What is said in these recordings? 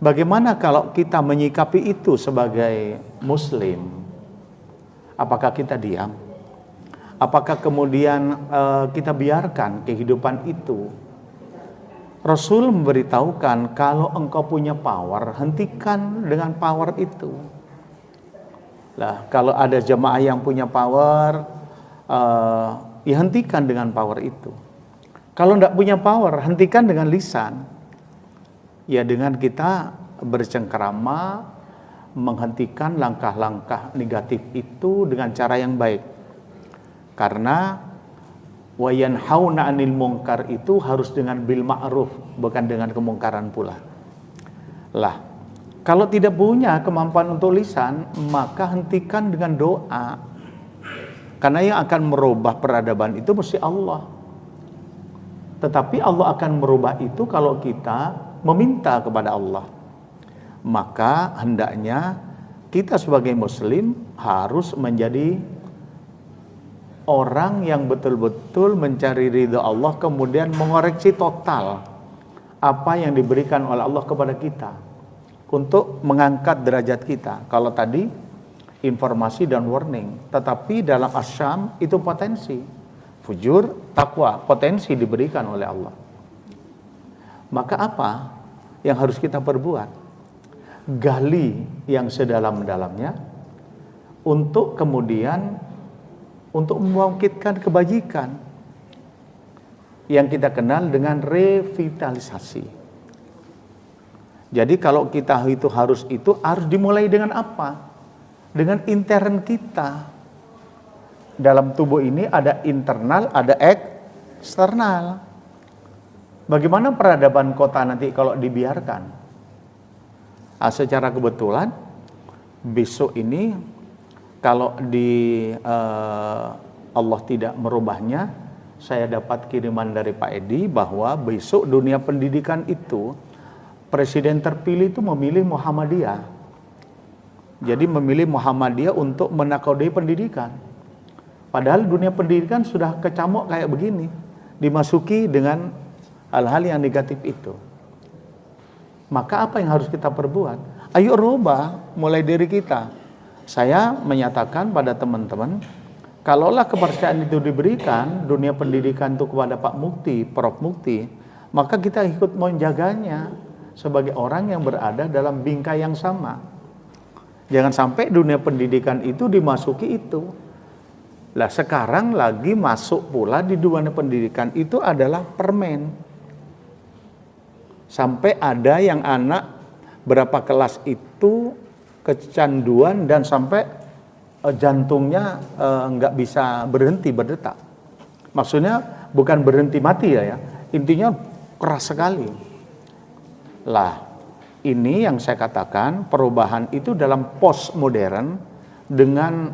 Bagaimana kalau kita menyikapi itu sebagai muslim? Apakah kita diam? Apakah kemudian kita biarkan kehidupan itu? Rasul memberitahukan, kalau engkau punya power, hentikan dengan power itu. Lah, kalau ada jemaah yang punya power, ya hentikan dengan power itu. Kalau tidak punya power, hentikan dengan lisan. Ya, dengan kita bercengkerama, menghentikan langkah-langkah negatif itu dengan cara yang baik. Karena wa yanhauna 'anil munkar itu harus dengan bil ma'ruf, bukan dengan kemungkaran pula. Lah, kalau tidak punya kemampuan untuk lisan, maka hentikan dengan doa. Karena yang akan merubah peradaban itu mesti Allah. Tetapi Allah akan merubah itu kalau kita meminta kepada Allah. Maka hendaknya kita sebagai muslim harus menjadi orang yang betul-betul mencari ridha Allah, kemudian mengoreksi total apa yang diberikan oleh Allah kepada kita untuk mengangkat derajat kita. Kalau tadi informasi dan warning, tetapi dalam asyam itu potensi fujur, takwa, potensi diberikan oleh Allah. Maka apa yang harus kita perbuat? Gali yang sedalam-dalamnya untuk kemudian untuk membangkitkan kebajikan yang kita kenal dengan revitalisasi. Jadi kalau kita harus dimulai dengan apa? Dengan intern kita. Dalam tubuh ini ada internal, ada eksternal. Bagaimana peradaban kota nanti kalau dibiarkan? Secara kebetulan besok ini kalau Allah tidak merubahnya, saya dapat kiriman dari Pak Edi bahwa besok dunia pendidikan itu presiden terpilih itu memilih Muhammadiyah. Jadi memilih Muhammadiyah untuk menakodai pendidikan. Padahal dunia pendidikan sudah kecamuk kayak begini, dimasuki dengan hal-hal yang negatif itu. Maka apa yang harus kita perbuat? Ayo rubah mulai dari kita. Saya menyatakan pada teman-teman, kalaulah kepercayaan itu diberikan dunia pendidikan itu kepada Pak Mukti, Prof Mukti, maka kita ikut menjaganya sebagai orang yang berada dalam bingkai yang sama. Jangan sampai dunia pendidikan itu dimasuki itu. Lah sekarang lagi masuk pula di dunia pendidikan itu adalah permen. Sampai ada yang anak berapa kelas itu kecanduan dan sampai jantungnya nggak bisa berhenti berdetak. Maksudnya bukan berhenti mati ya, intinya keras sekali. Lah, ini yang saya katakan perubahan itu dalam postmodern dengan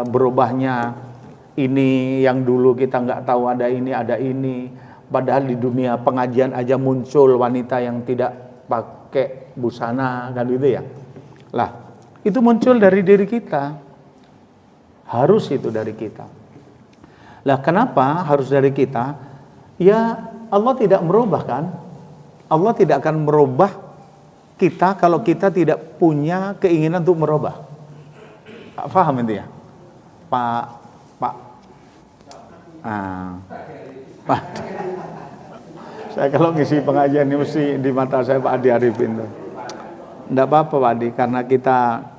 berubahnya ini yang dulu kita nggak tahu ada ini, padahal di dunia pengajian aja muncul wanita yang tidak pakai busana kan gitu ya. Lah, itu muncul dari diri kita. Harus itu dari kita. Lah, kenapa harus dari kita? Ya, Allah tidak merubah kan? Allah tidak akan merubah kita kalau kita tidak punya keinginan untuk merubah. Paham itu ya? Pak. Saya kalau ngisi pengajian ini mesti di mata saya Pak Adi Arifin tuh. Enggak apa-apa Pak Adi, karena kita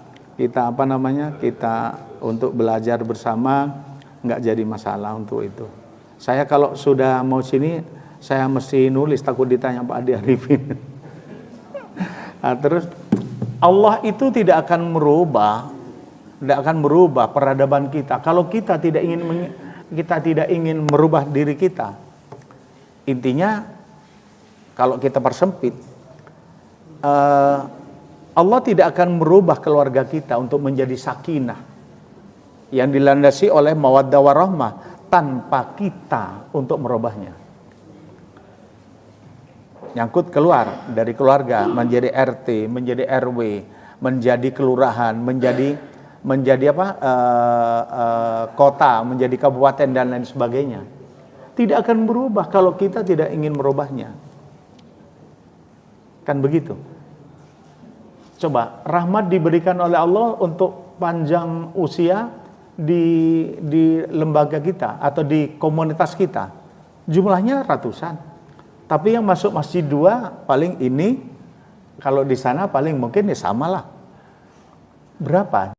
untuk belajar bersama enggak jadi masalah untuk itu. Saya kalau sudah mau sini, saya mesti nulis, takut ditanya Pak Adi Arifin. Nah, terus Allah itu tidak akan merubah peradaban kita kalau kita tidak ingin merubah diri kita. Intinya kalau kita persempit, Allah tidak akan merubah keluarga kita untuk menjadi sakinah yang dilandasi oleh mawaddah warahmah tanpa kita untuk merubahnya. Nyangkut keluar dari keluarga menjadi RT, menjadi RW, menjadi kelurahan, menjadi kota, menjadi kabupaten dan lain sebagainya. Tidak akan berubah kalau kita tidak ingin merubahnya. Kan begitu. Coba, rahmat diberikan oleh Allah untuk panjang usia di lembaga kita atau di komunitas kita. Jumlahnya ratusan. Tapi yang masuk masjid 2 paling ini, kalau di sana paling mungkin ya samalah. Berapa?